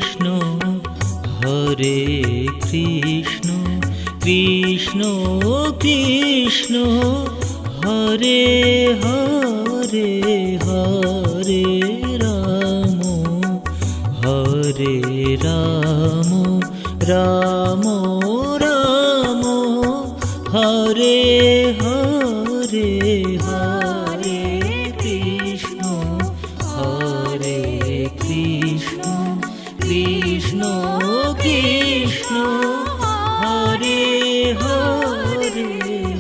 Krishna Hare Krishna Krishna Krishna Hare Hare Hare Ram Hare Ram Ram Ram Hare Hare Hare Krishna Hare Krishna Krishna Krishna Hare Hare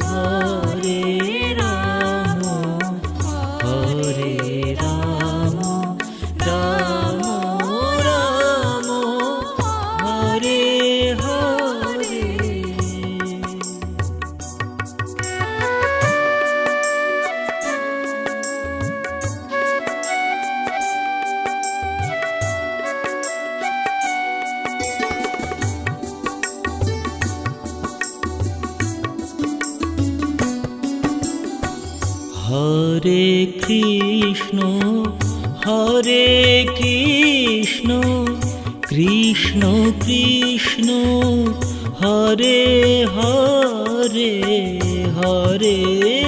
Hare Ram Hare Ram Ram Ram Hare Hare. Hare Krishna Krishna Krishna Hare Hare Hare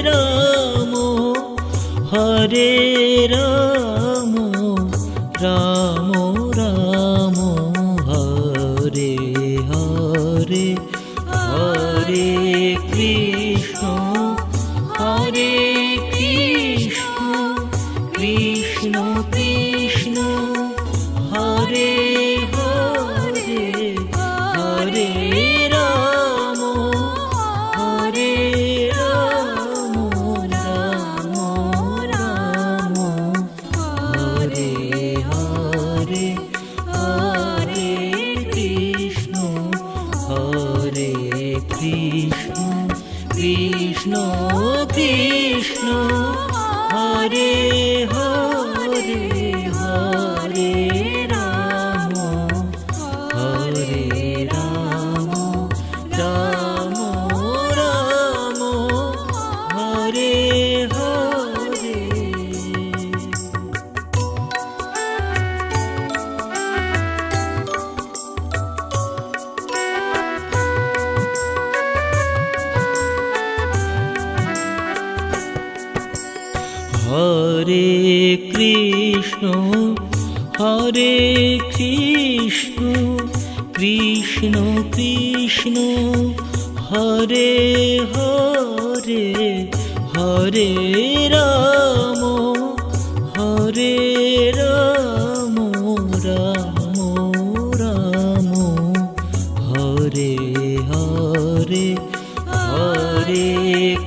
Ram Hare Ram Ram Ram Hare Hare Hare Krishna Hare Krishna Krishna Krishna Hare Hare Hare Ram Hare Ram Ram Ram Hare Hare Hare Krishna Hare Krishna Krishna Krishna Hare Hare Hare Ram Hare Ram Ram Ram Hare Hare. Hare Krishna Krishna Krishna Hare Hare Hare Ram Hare Ram Ram Ram Hare Hare Hare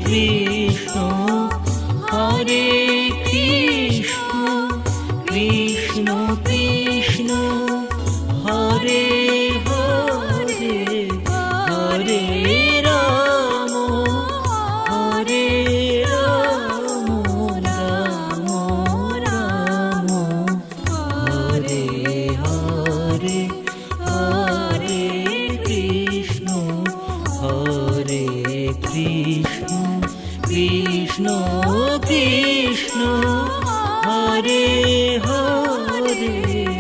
Krishna Hare Krishna Krishna Krishna Hare Hare Hare Ram Hare Ram Ram Ram Hare Hare Hare Krishna Hare Krishna Krishna Krishna Hare Hare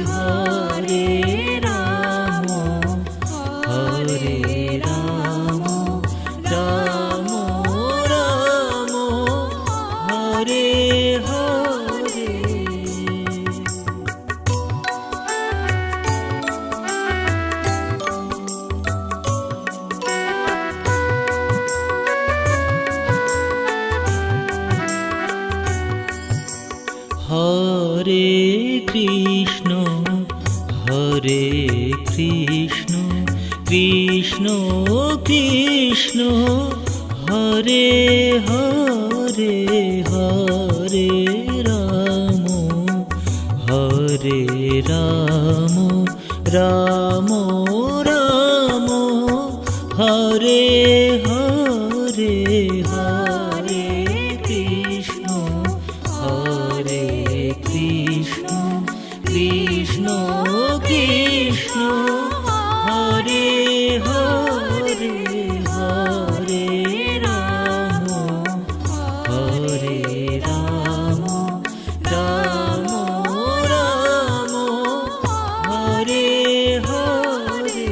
Hare Ram Hare Ram Ram Ram Hare Hare. Hare Krishna Krishna Krishna Hare Hare Hare Ram Hare Ram Ram Ram Hare Hare Hare Krishna Hare Krishna Krishna Krishna Hare Hare Hare Ram Hare Ram Ram Ram Hare Hare.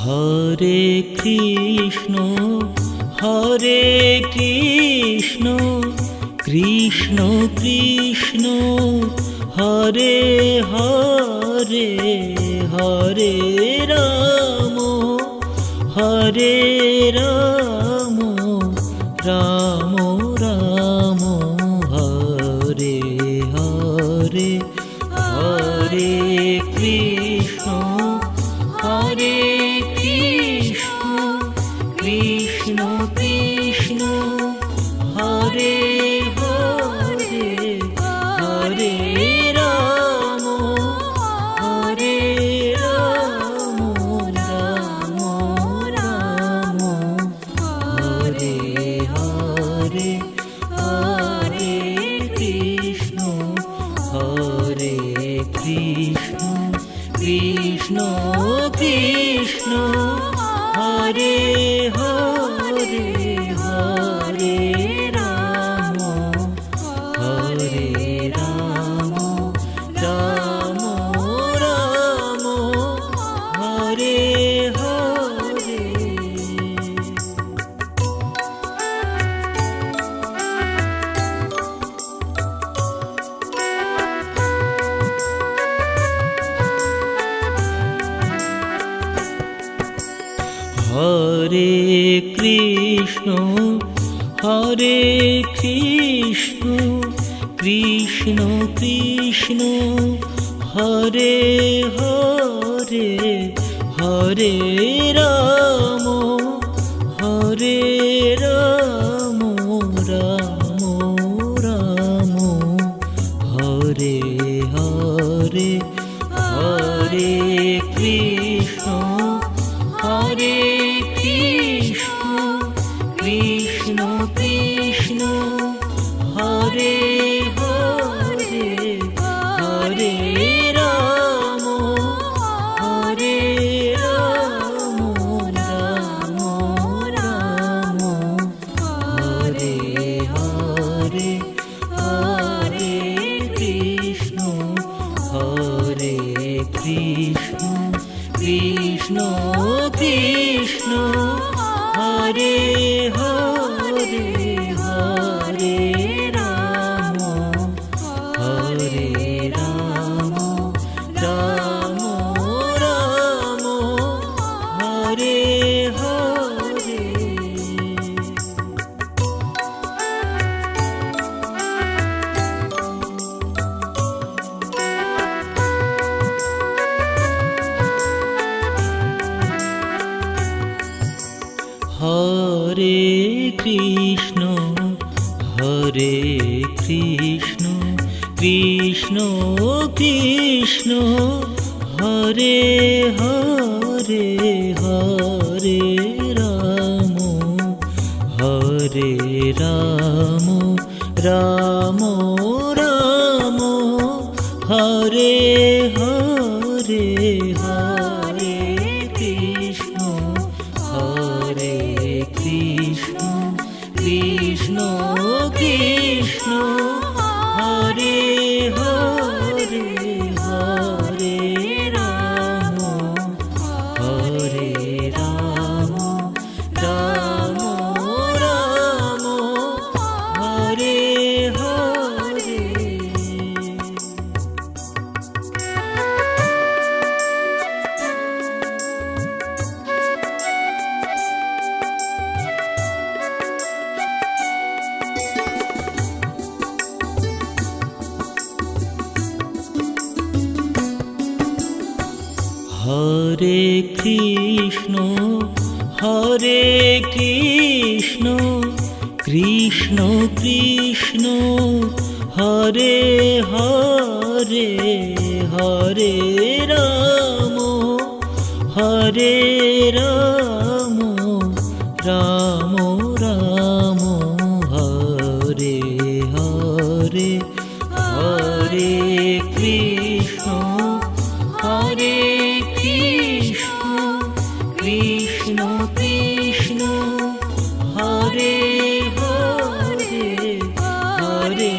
Hare Krishna Hare Krishna Krishna Krishna Hare Hare Hare Ram Hare Ram Ram Ram Hare Hare. Hare Krishna Hare Krishna Krishna Krishna Hare Hare Hare Ram Hare Ram Ram Ram Hare Hare. Hare Krishna Hare Krishna Krishna Krishna Hare Hare Hare Ram Hare Ram Ram Ram Hare Hare. Hare Krishna Hare Krishna Krishna Krishna Hare Hare Hare Ram Hare Ram Ram Ram Hare Hare. Hare Krishna Hare Krishna Krishna Krishna Hare Hare Hare Ram Hare Ram Ram Ram Hare Hare. Hare Krishna Hare Krishna Krishna Krishna Hare Hare Hare Ram Hare Ram Ram Ram Hare Hare. Hare Krishna Hare Krishna Krishna Krishna Hare Hare Hare Ram Hare Ram Ram Ram Hare Hare. Hare Krishna Hare Krishna Krishna Krishna Hare Hare Hare Ram Hare Ram Ram Ram Hare Hare. Hare Krishna Hare Krishna Krishna Krishna Hare Hare Hare Ram Hare Ram Ram Ram Hare Hare. Hare Krishna Hare Krishna Krishna Krishna Hare Hare Hare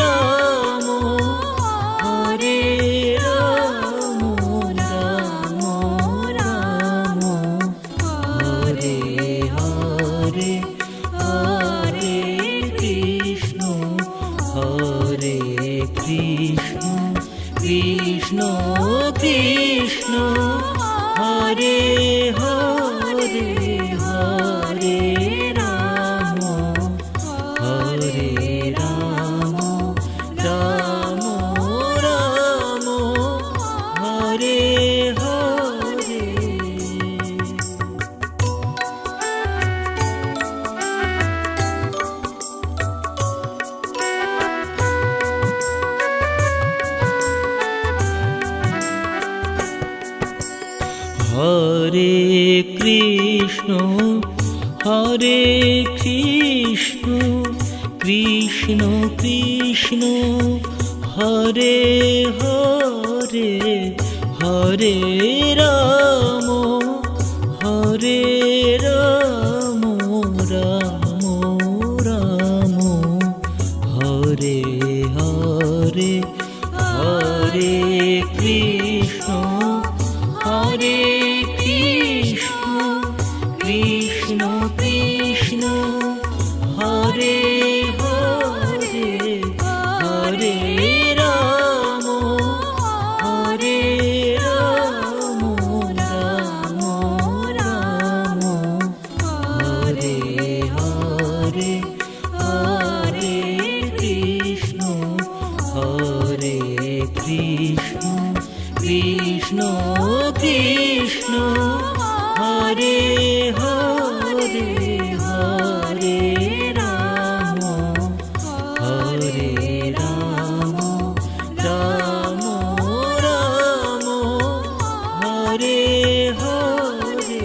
Ram Hare Ram Ram Ram Hare Hare Hare Krishna Hare Krishna Krishna Krishna Hare Hare Hare Ram Hare Ram Ram Ram Hare Hare. Hare Krishna Hare Krishna Krishna Krishna Hare Hare Hare Ram Hare Ram Ram Ram Hare Hare Hare Krishna Hare Krishna Krishna Krishna Hare Hare Hare Ram Hare Ram Ram Ram Hare Hare Hare Krishna Hare Krishna Krishna Krishna Hare Hare Hare Ram Hare Ram Ram Ram Hare Hare.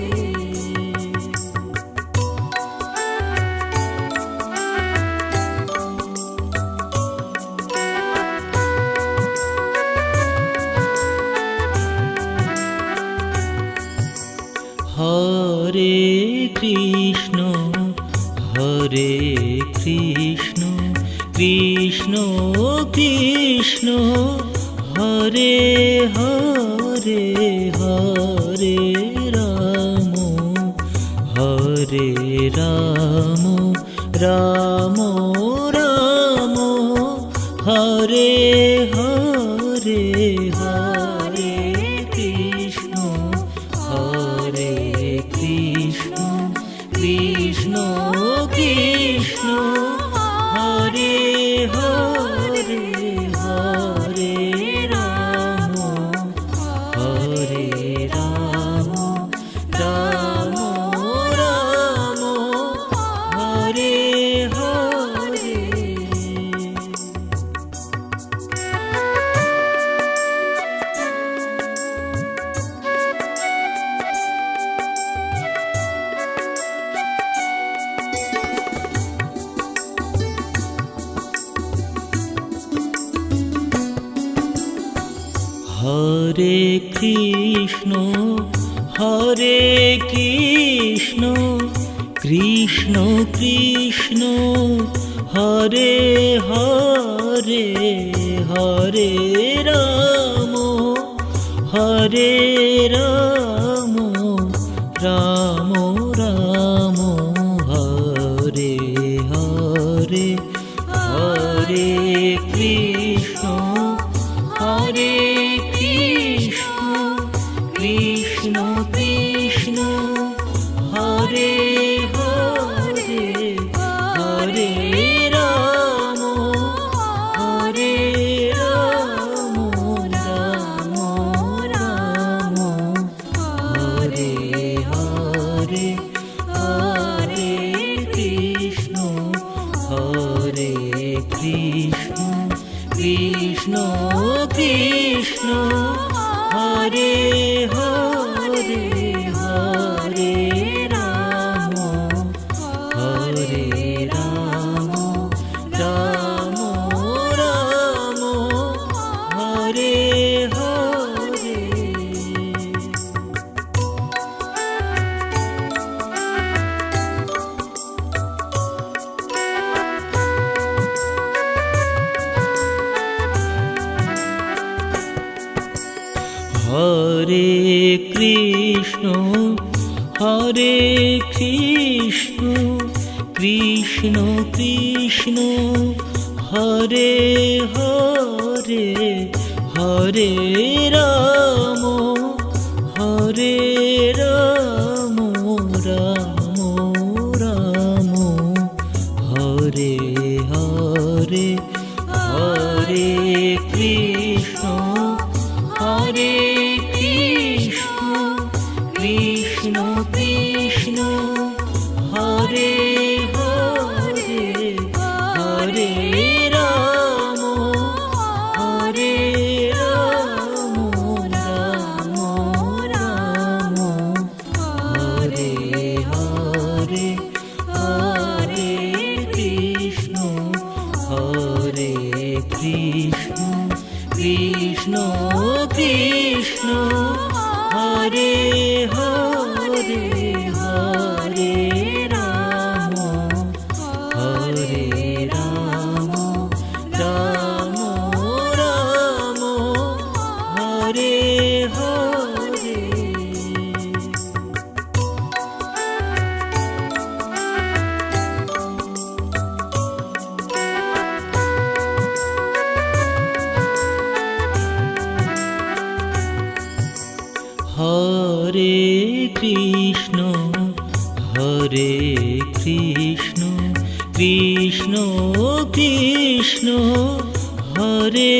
Hare Krishna Hare Krishna Krishna Krishna Hare Hare Hare Ram Hare Ram Ram Ram Hare Hare Hare Krishna Hare Krishna Krishna Krishna Hare Hare Hare Ram Hare Ram Ram Ram Hare Hare. Hare Krishna Hare Krishna Krishna Krishna Hare Hare Hare Ram Hare Ram Ram Ram Hare Hare Hare Krishna Hare Krishna Krishna Krishna Hare Hare Hare Ram Hare Ram Ram Ram Hare Hare Hare Krishna Hare Krishna Krishna Krishna Hare Hare Hare Ram Hare Ram Ram Ram Hare Krishna Hare Krishna Krishna Krishna Hare Hare Hare Ram Hare Ram Ram Ram Hare Hare Hare Krishna Hare Krishna Krishna Krishna Hare Hare Hare Ram Hare Ram Ram Ram Hare Hare Hare Krishna Hare Krishna Krishna Krishna Hare Hare Hare Ram Hare Ram Ram Ram Hare Hare. Hare Krishna Hare Krishna Krishna Krishna Hare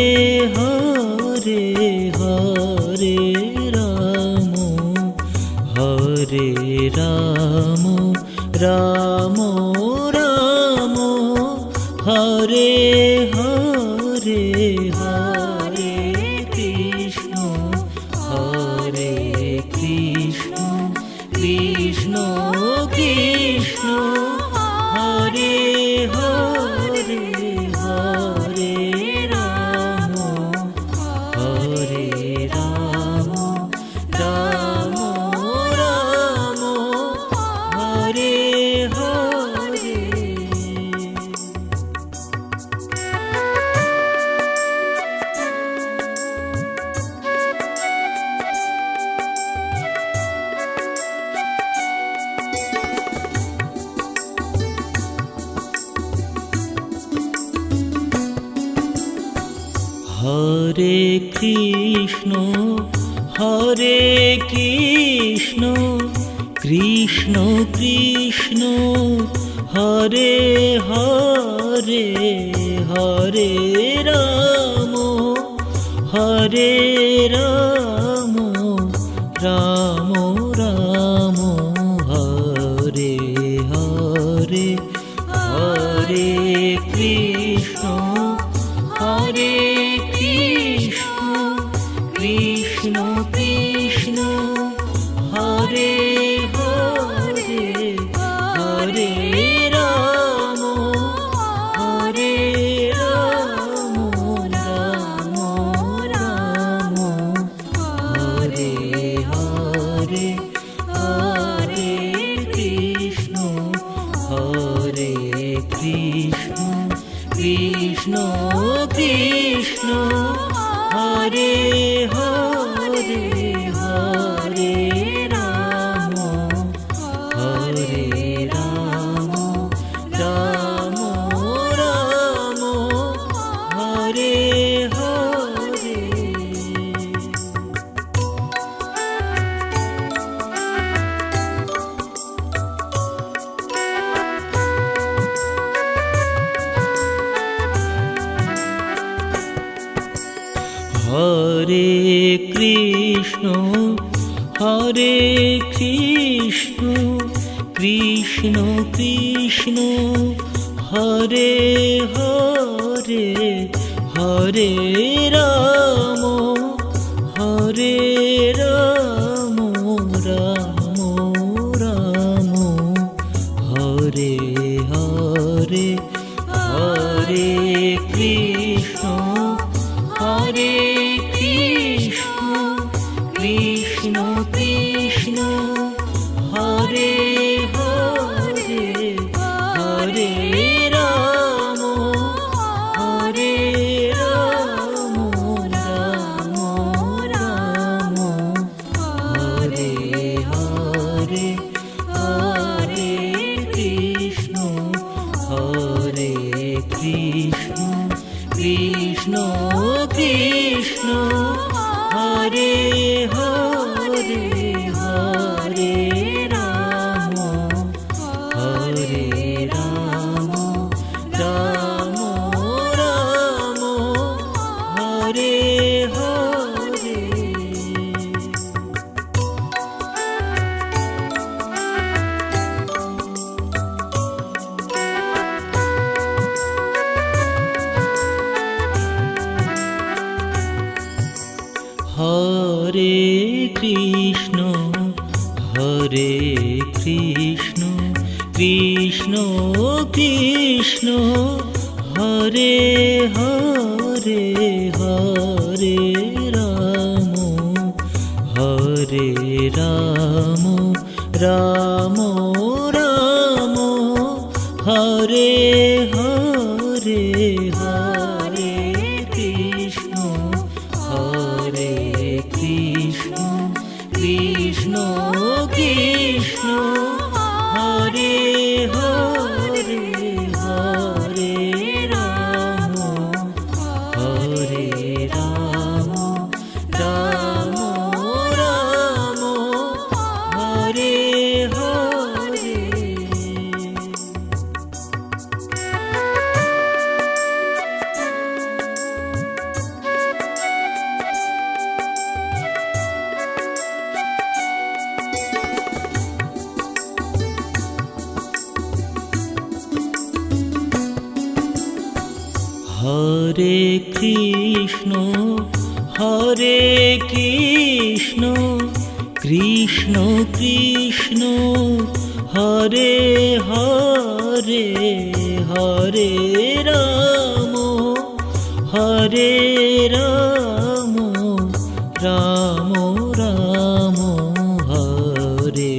Hare Hare Ram Hare Ram Ram Ram Hare Hare Hare Krishna Hare Krishna Krishna Krishna Hare Hare Hare Ram Hare Ram Ram Ram Hare Hare. Hare Krishna Hare Krishna Krishna Krishna Hare Hare Hare Ram Hare Ram Ram Ram Hare Hare Hare Krishna Hare Krishna Krishna Krishna Hare Hare Hare Ram Hare Ram Ram Ram Hare Hare Hare Krishna Hare Krishna Krishna Krishna Hare Hare Hare Ram Hare Ram Ram Ram Hare Hare. Hare Krishna Hare Krishna Krishna Krishna Hare Hare Hare Ram Hare Ram Ram Ram Hare Hare Hare Krishna Hare Krishna Krishna Krishna Hare Hare Hare Ram Hare Ram Ram Ram Krishna Hare Hare Hare Ram Hare Ram Ram Ram Hare Hare. Hare Krishna Krishna Krishna Hare Hare Hare Ram Ram Ram Hare Hare Hare Krishna Krishna Krishna Hare Hare Hare Ram Ram Ram Hare Hare. Hare Krishna Krishna Krishna Hare Hare Hare Ram Ram Ram Hare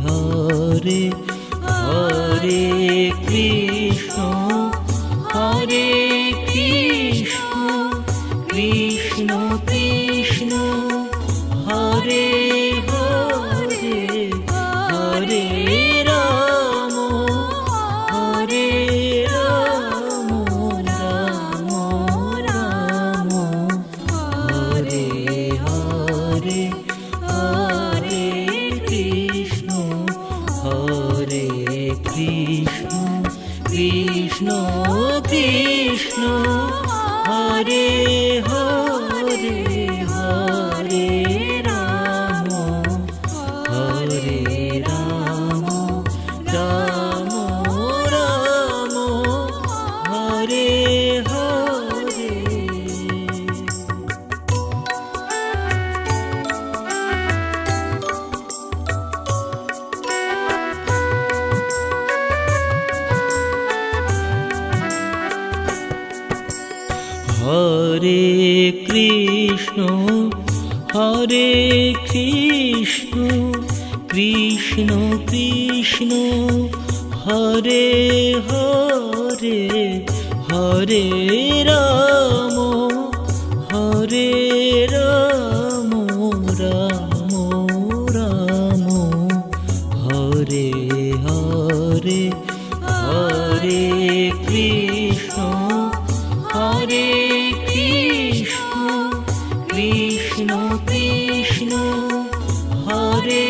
Hare Hare Krishna Krishna Krishna Hare Hare Hare Ram Ram Ram Hare Hare Hare Krishna Krishna Krishna Hare Hare Hare Ram Ram Ram Hare Hare. Hare Krishna Krishna Krishna Hare Hare Hare Ram Ram Ram Hare Hare Hare Krishna Krishna Krishna Hare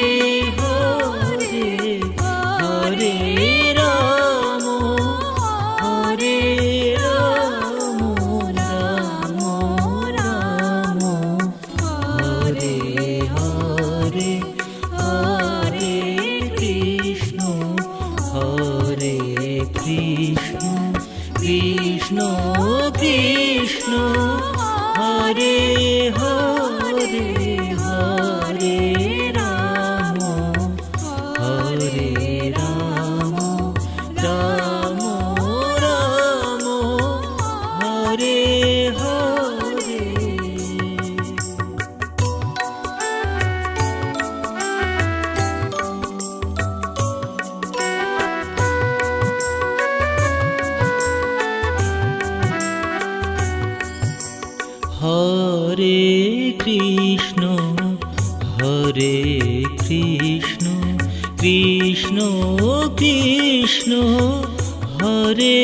Hare Hare Ram Ram Ram Hare Hare Hare Krishna Krishna Krishna Hare Hare Hare Ram Ram Ram Hare Hare. Hare Krishna Krishna Krishna Hare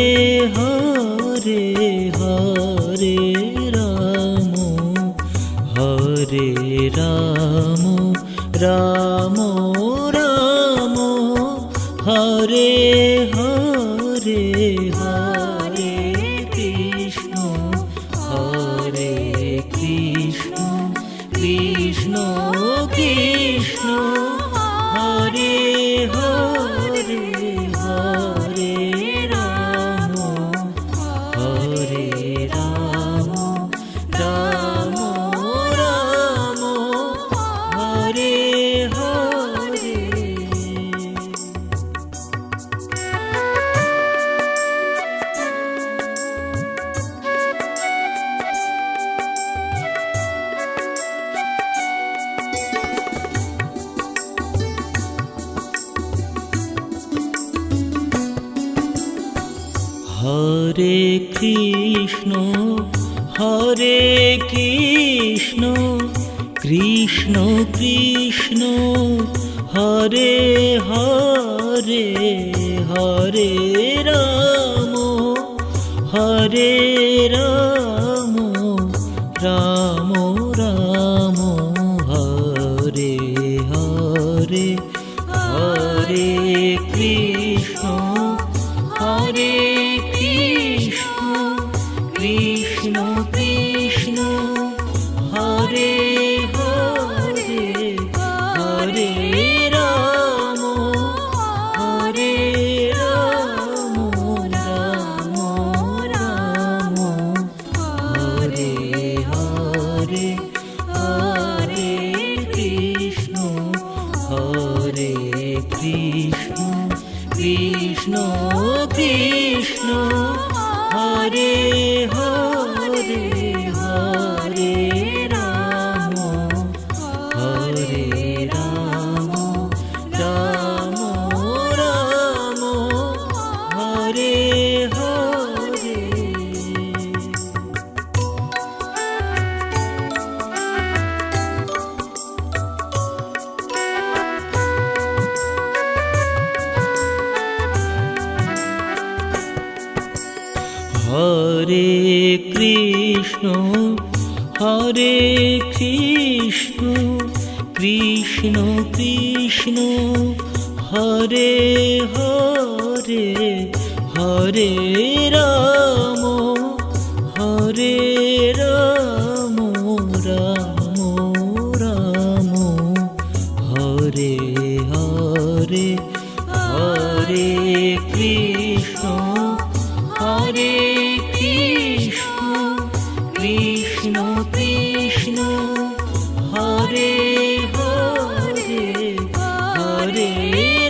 Hare Hare Ram Ram Ram Hare Hare Hare Krishna Krishna Krishna Hare Hare Hare Ram Ram Ram Hare Hare. Hare Krishna Krishna Krishna Hare Hare Hare Ram Ram Ram Hare Hare Hare Krishna Krishna Krishna Hare Hare Hare Ram Ram Ram Hare Hare Hare Krishna Krishna Krishna Hare Hare Hare Ram Ram Ram Hare Hare. Hare Krishna Krishna Krishna Hare Hare Hare Ram Ram Ram Hare Hare Hare Krishna Krishna Krishna Hare Hare Hare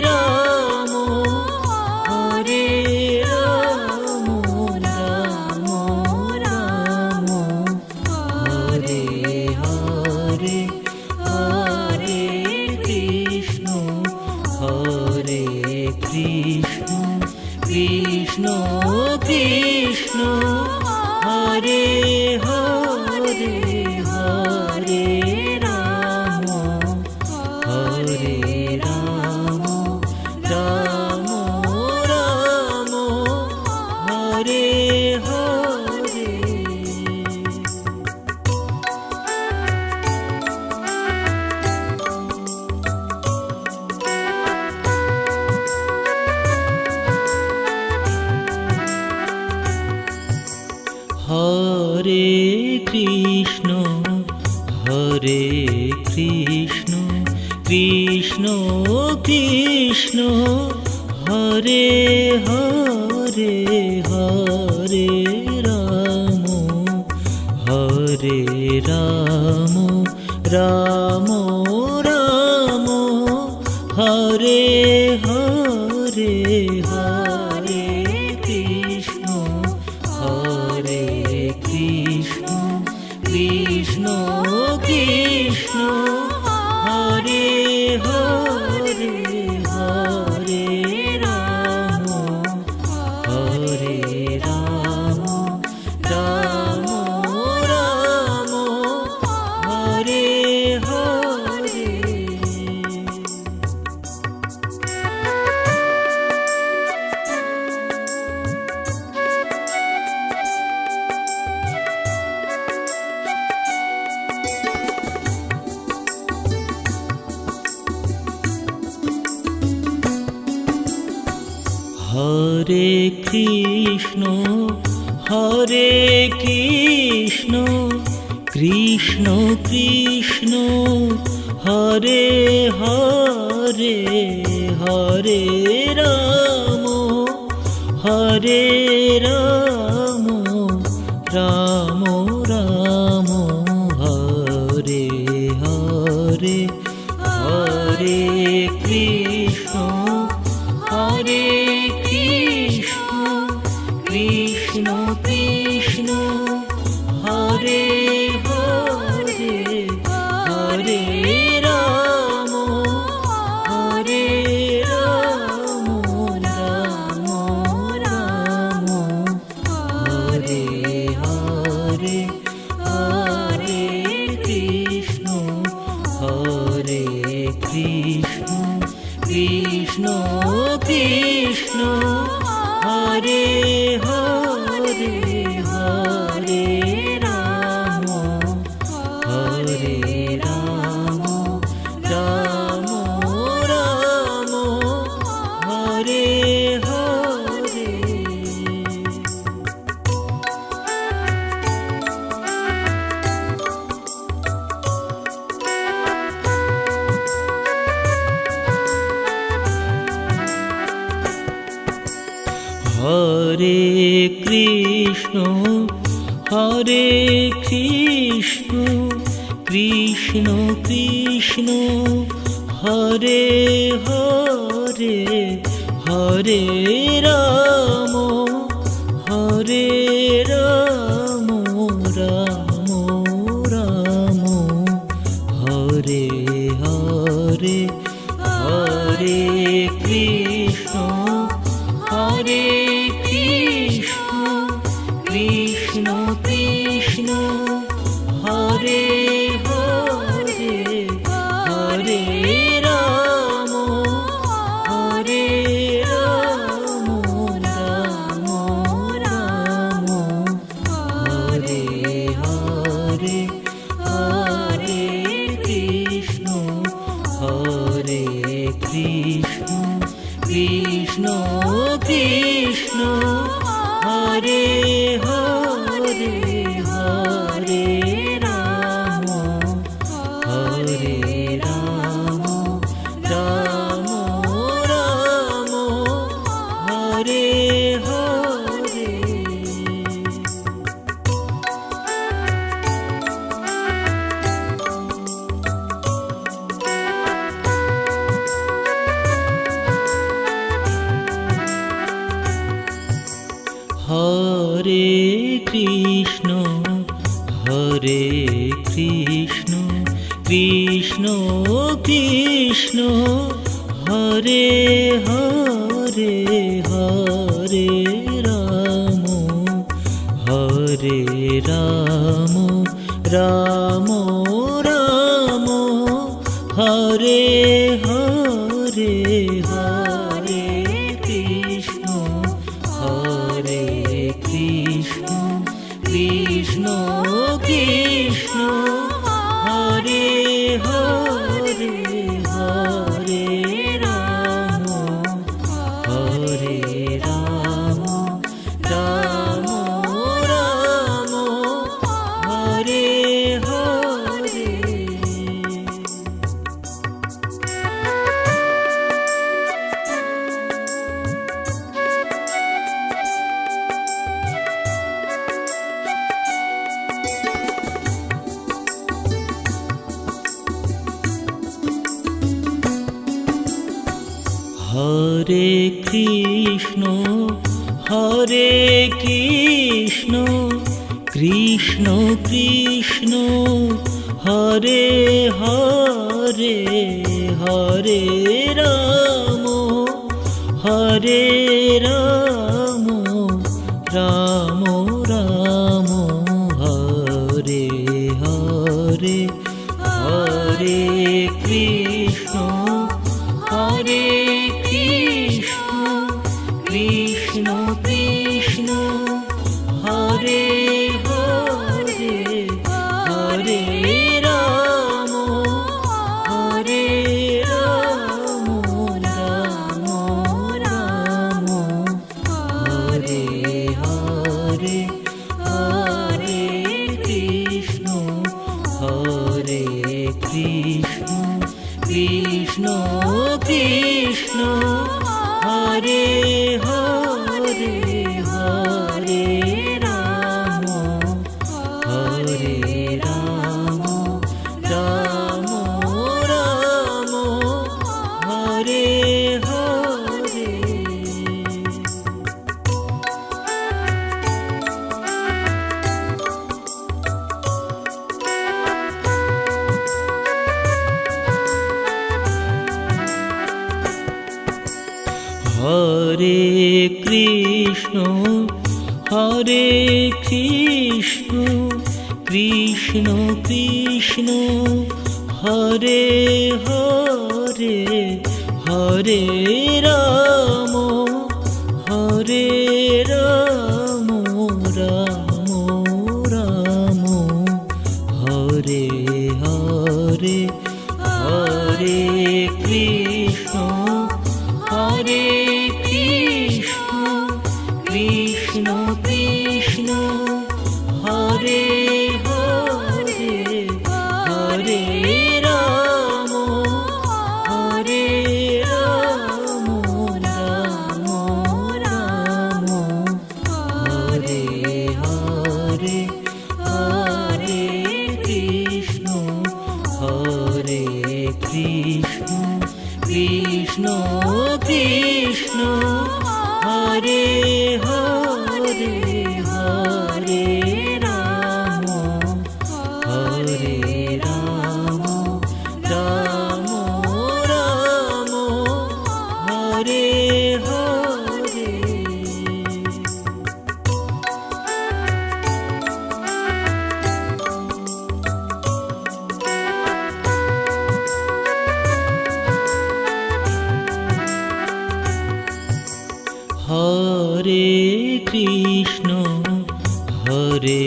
Ram Ram Ram Hare Hare Hare Krishna Krishna Krishna Hare Hare Hare Ram Ram Ram Hare Hare. Hare Krishna Krishna Krishna Hare Hare Hare Ram Ram Ram Hare Hare Hare Krishna Krishna Krishna Hare Hare Hare Ram Ram Ram Hare Hare. Hare Krishna Krishna Krishna Hare Hare Hare Ram Ram Ram Hare Hare Hare Krishna Krishna Krishna Hare Hare Hare Ram Ram Ram Hare Hare Hare Krishna Krishna Krishna Hare Hare Hare Ram Ram Ram Hare Hare. Hare Krishna Krishna Krishna Hare Hare Hare Ram Ram Ram Hare Hare Hare Krishna Krishna Krishna Hare Hare Hare Ram Ram Ram Hare Hare Hare Krishna Krishna Krishna Hare Hare Hare Ram Ram Ram Hare Hare. Hare Krishna Krishna Krishna Hare Hare Hare Ram Ram Ram Hare Hare Hare Krishna Krishna Krishna Hare Hare Hare Ram Ram Ram Hare Hare. Hare Krishna Krishna Krishna Hare Hare Hare Ram Ram Ram Hare Hare Hare Krishna Krishna Krishna Hare Hare Hare Ram Ram Ram Hare Krishna Krishna Krishna Hare Hare Hare Ram Hare Ram Ram Ram Hare Hare. Hare Krishna Krishna Krishna Hare Hare Hare Ram Hare Ram Ram Ram Hare Hare Hare Krishna Krishna Krishna Hare Hare Hare Ram Hare Ram Ram Ram Hare Hare Hare Krishna Krishna Krishna Hare Hare Hare Ram Hare Ram Ram Ram Hare Hare. Hare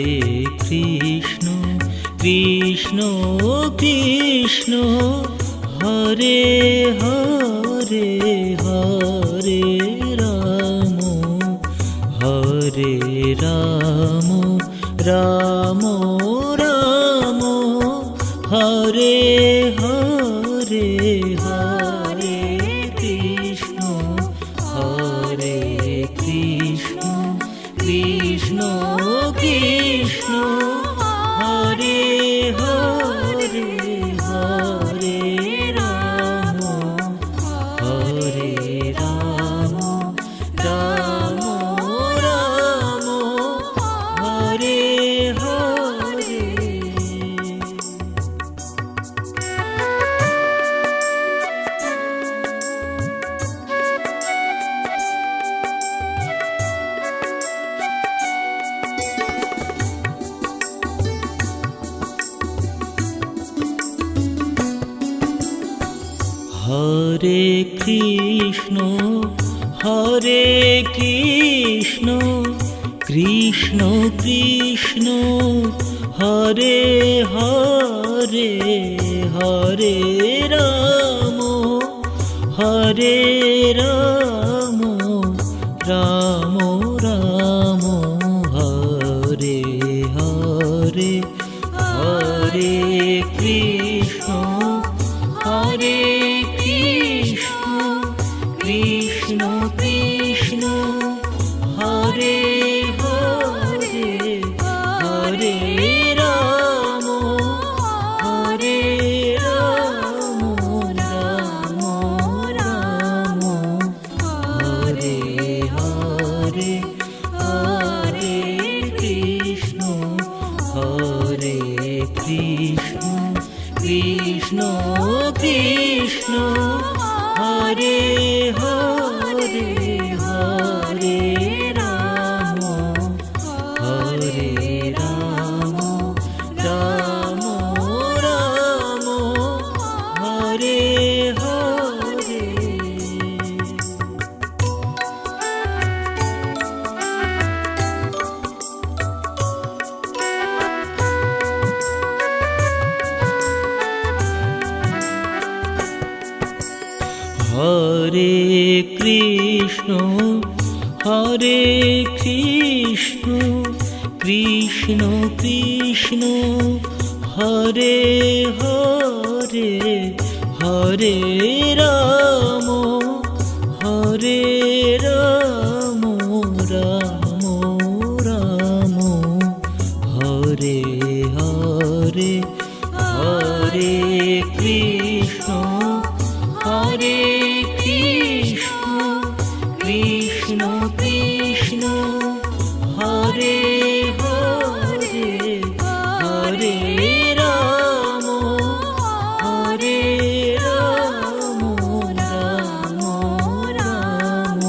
Krishna Krishna Krishna Hare Hare Hare Ram Hare Ram Ram Ram Hare Hare Hare Krishna Krishna Krishna Hare Hare Hare Ram Hare Ram Ram Ram Hare Hare. Hare Krishna Krishna Krishna Hare Hare Hare Ram Hare Ram Ram Ram Hare Hare Hare Krishna Krishna Krishna Hare Hare Hare Ram Hare Ram Ram Ram Hare Hare Hare Krishna Krishna Krishna Hare Hare Hare Ram Hare Ram Ram Ram Hare Hare. Hare Krishna Krishna Krishna Hare Hare Hare Ram Hare Ram Ram Ram Hare Hare Hare Krishna Hare Krishna Krishna Krishna Hare Hare Hare Ram Hare Ram Ram Ram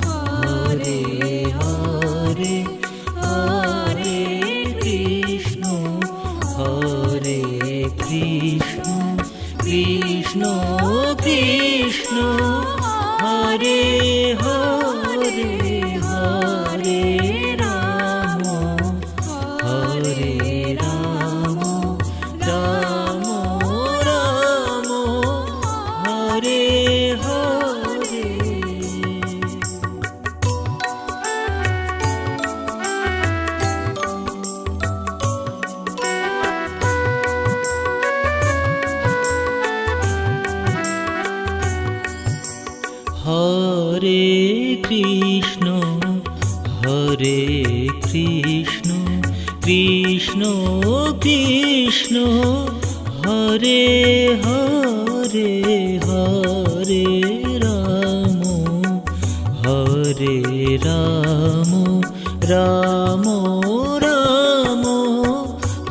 Hare Hare Hare Krishna Hare Krishna Krishna Krishna Hare Hare Hare Ram Hare Ram Ram Ram Hare Hare. Hare Krishna Hare Krishna Krishna Krishna Hare Hare Hare Ram Hare Ram Ram Ram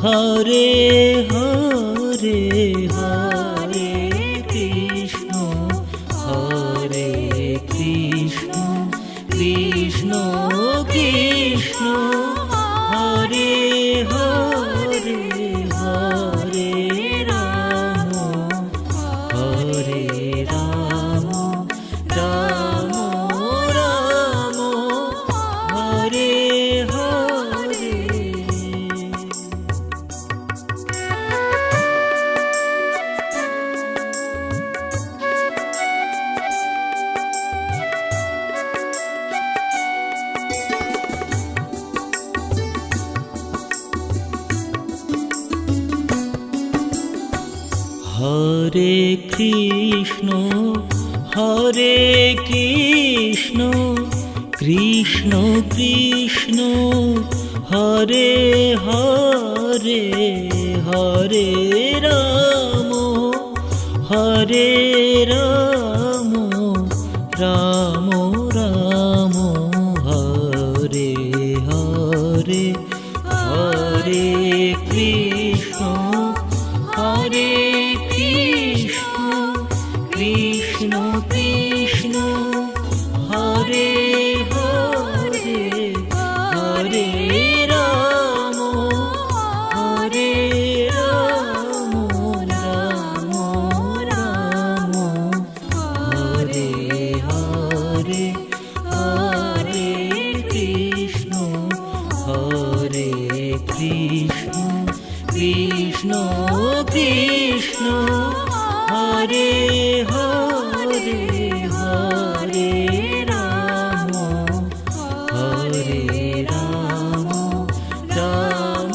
Hare Hare Hare Krishna Hare Krishna Krishna Krishna Hare Hare Hare Ram Hare Ram Ram Ram Hare Hare. Hare Krishna Hare Krishna Krishna Krishna Hare Hare Hare Ram Hare Ram Ram Ram Hare Hare Hare Krishna Hare Krishna Krishna Krishna Hare Hare Hare Ram Hare Ram Ram Ram Hare Hare Hare Krishna Hare Krishna Krishna Krishna Hare Hare Hare Ram Hare Ram Ram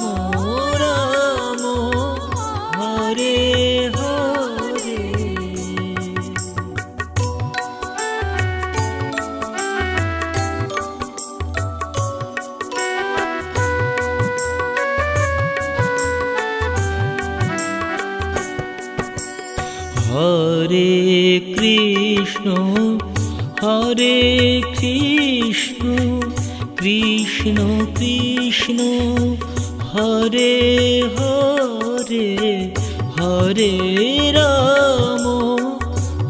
Ram Hare Hare. Hare Krishna Hare Krishna Krishna Krishna Hare Hare Hare Ram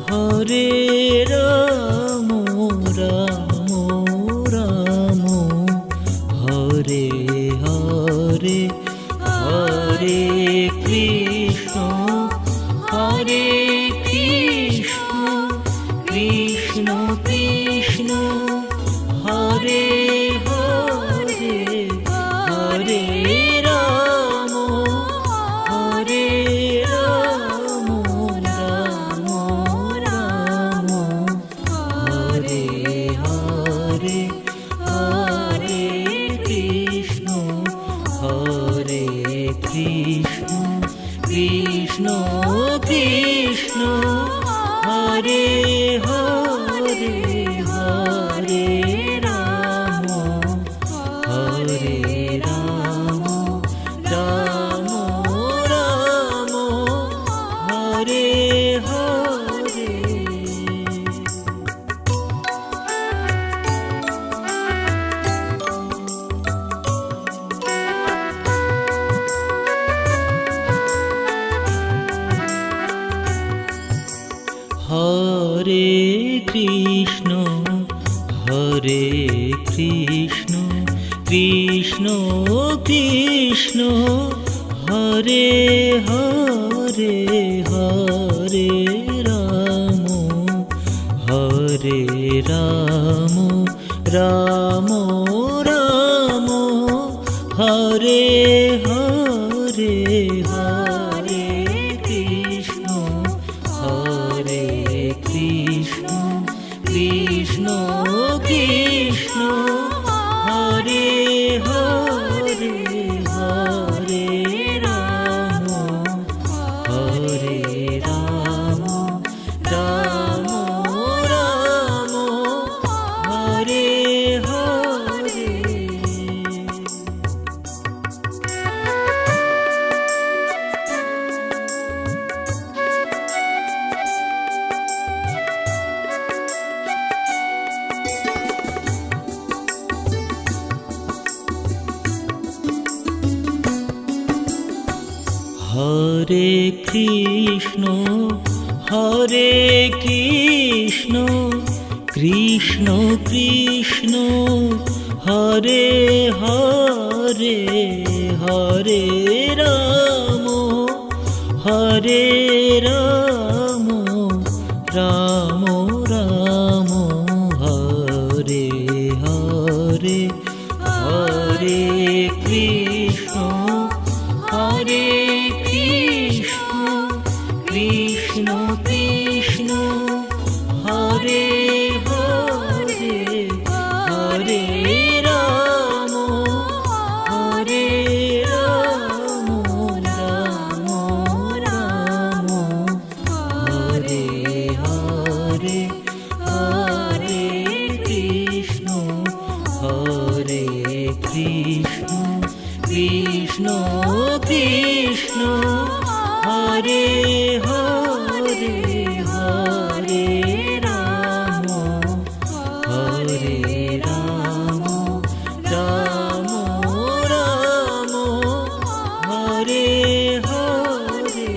Hare Ram Ram Ram Hare Hare Hare Krishna Hare Krishna Krishna Krishna Hare Hare Hare Ram Hare Ram Ram Ram Hare Hare Hare Krishna Hare Krishna Krishna Krishna Hare Hare Hare Ram Hare Ram Ram Ram Hare Hare. Hare Krishna Krishna Krishna Hare Hare Hare Ram Ram Ram Hare Hare Hare Krishna Krishna Krishna Hare Hare Hare Ram Ram Ram Hare Hare. Hare Krishna Krishna Krishna Hare Hare Hare Ram Ram Ram Hare Hare Hare Krishna Krishna Krishna Hare Hare Hare Ram Ram Ram Hare Hare Hare Krishna Krishna Krishna Hare Hare Hare Ram Ram Ram Hare Hare.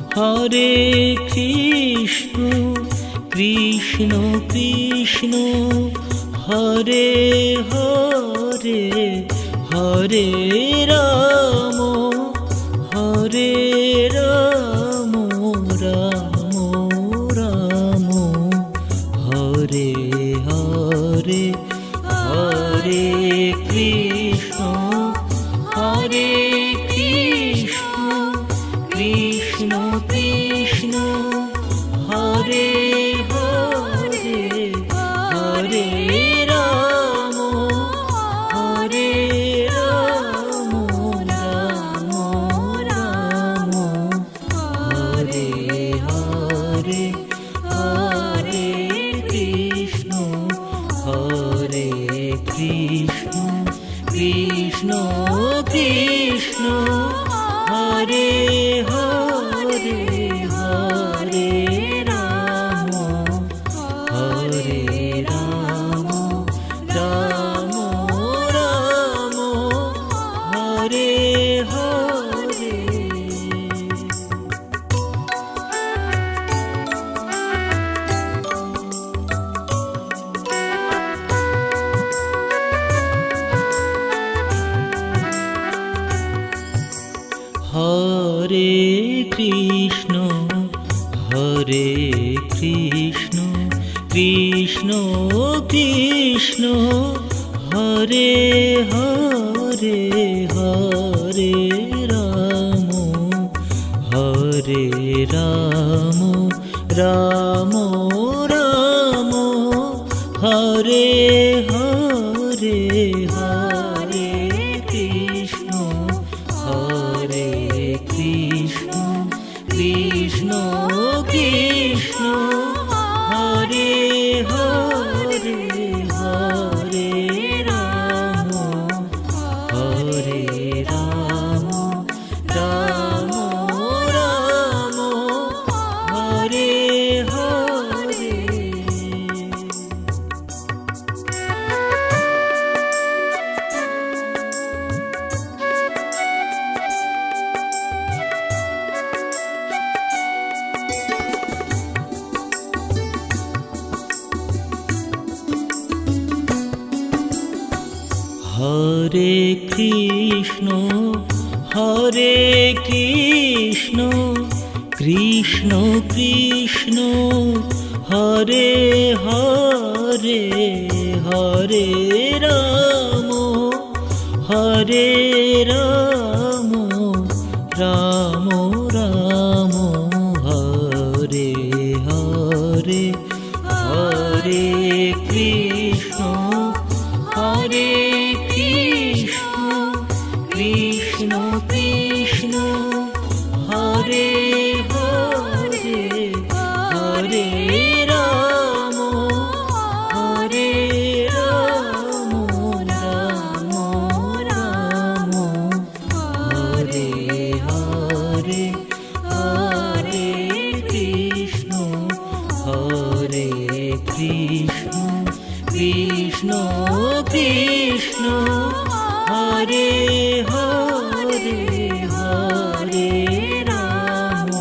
Hare Krishna Krishna Krishna Hare Hare Hare Ram Ram Ram Hare Hare Hare Krishna Krishna Krishna Hare Hare Hare Ram Ram Ram Hare Hare Hare Krishna Krishna Krishna Hare Hare Hare Ram Ram Ram Hare Hare. Hare Krishna Krishna Krishna Hare Hare Hare Ram Ram Hare Hare Hare Krishna Krishna Krishna Hare Hare Hare Ram Ram Ram Hare Hare. Hare Krishna Krishna Krishna Hare Hare Hare Ram Ram Ram Hare Hare Hare Krishna Krishna Krishna Hare Hare Hare Ram Ram Ram Hare Hare Hare Krishna Krishna Krishna Hare Hare Hare Ram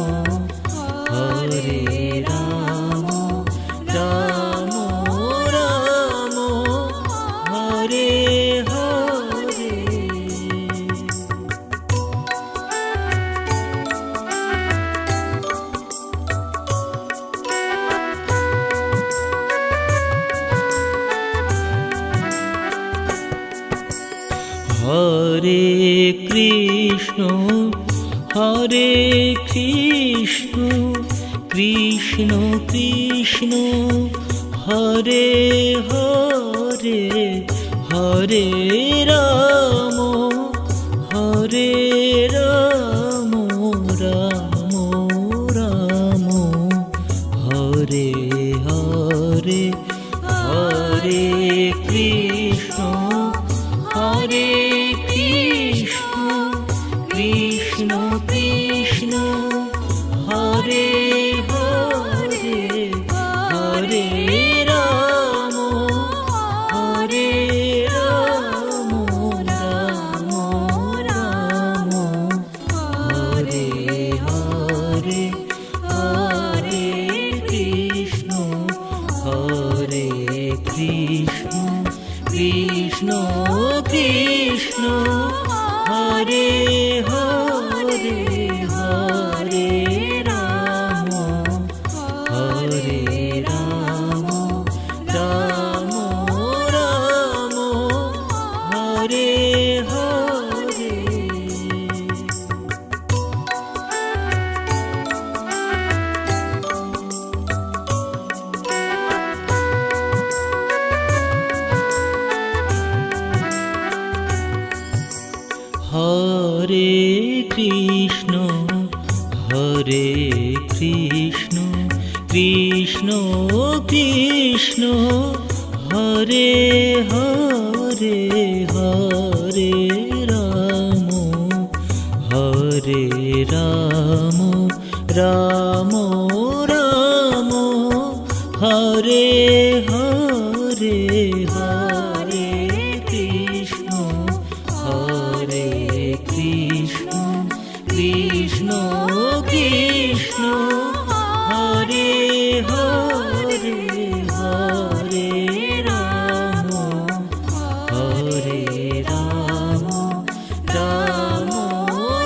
Ram Ram Hare Hare. Hare Krishna Krishna Krishna Hare Hare Hare Ram Ram Ram Hare Hare Hare Krishna Krishna Krishna Hare Hare Hare Ram Ram Ram Hare Hare Hare Krishna Krishna Krishna Hare Hare Hare Ram Ram Ram Hare Hare. Hare Krishna Krishna Krishna Hare Hare Hare Ram Ram Ram Hare Hare Hare Krishna Krishna Krishna Hare Hare Hare Ram Ram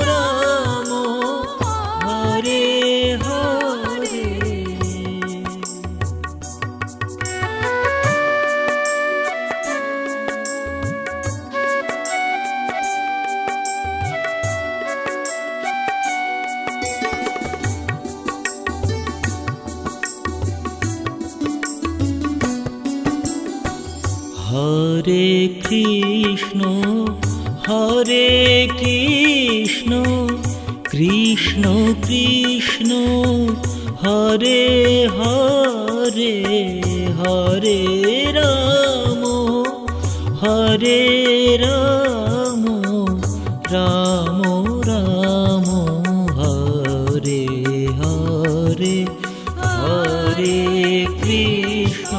Ram Hare Hare. Hare Krishna Krishna Krishna Hare Hare Hare Ram Ram Ram Hare Hare Hare Krishna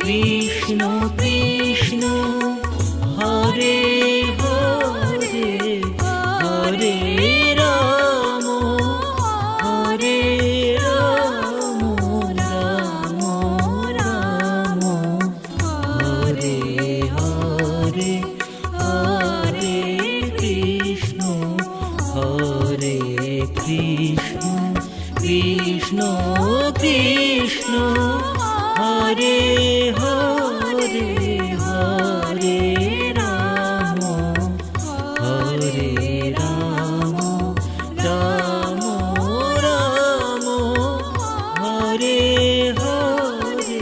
Krishna Krishna Hare Hare Hare Ram Ram Ram Hare Hare Hare Krishna Krishna Krishna Hare Hare Hare Ram Ram Ram Hare Hare.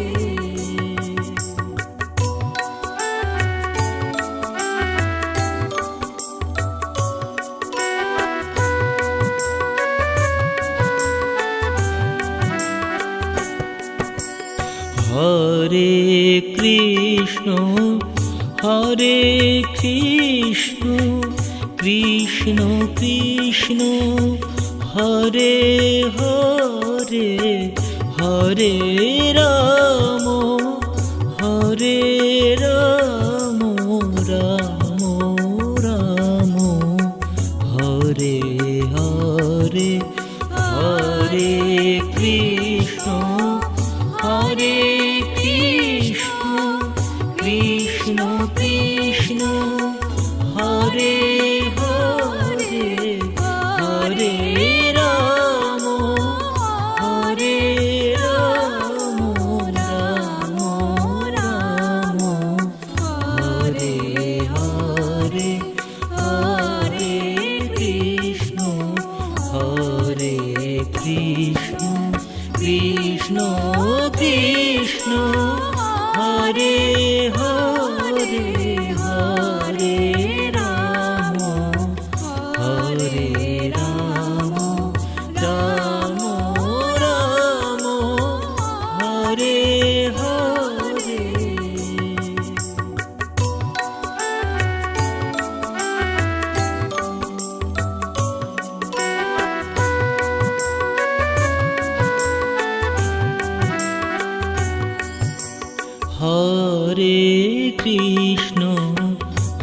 Hare Krishna Krishna Krishna Hare Hare Hare Ram Ram Ram Hare Hare Hare Krishna Krishna Krishna Hare Hare Hare Ram Ram Ram Hare Hare Hare Krishna Krishna Krishna Hare Hare Hare Ram Ram Ram Hare Hare.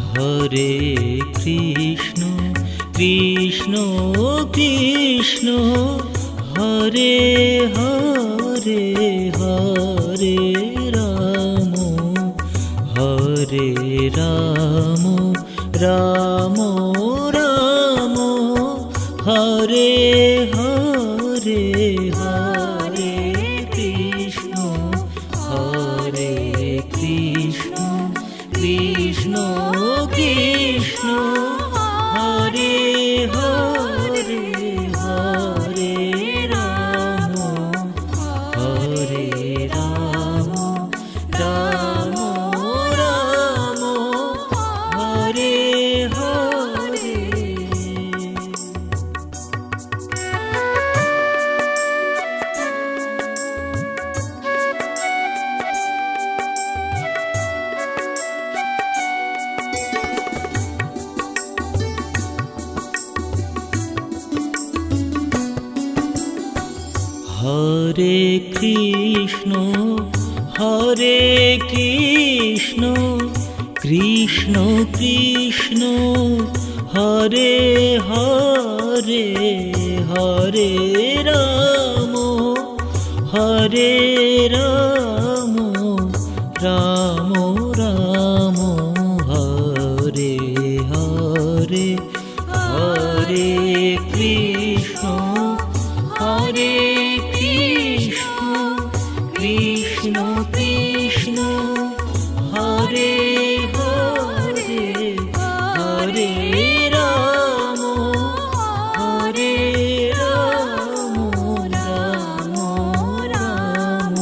Hare Krishna Krishna Krishna Hare Hare Hare Ram Ram Ram Hare Hare Hare Krishna Krishna Krishna Hare Hare Hare Ram Ram Ram Hare Hare. Hare Krishna Krishna Krishna Hare Hare Hare Ram Ram Ram Hare Hare Hare Krishna Krishna Krishna Hare Hare Hare Ram Ram Ram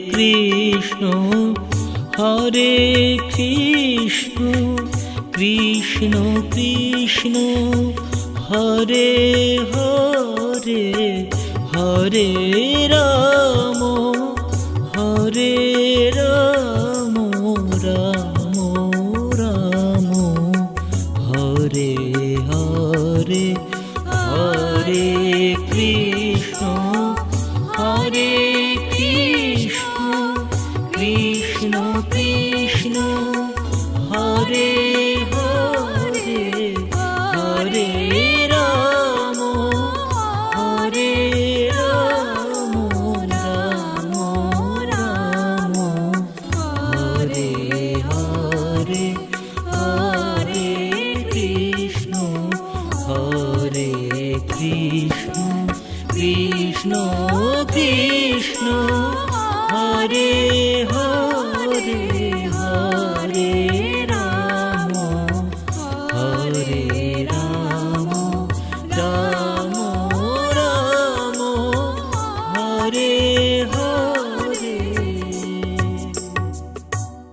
Krishna Hare Krishna Krishna Krishna Hare Hare Hare Ram Hare Ram Ram Ram Hare Hare Hare Krishna Hare Krishna Krishna Krishna Hare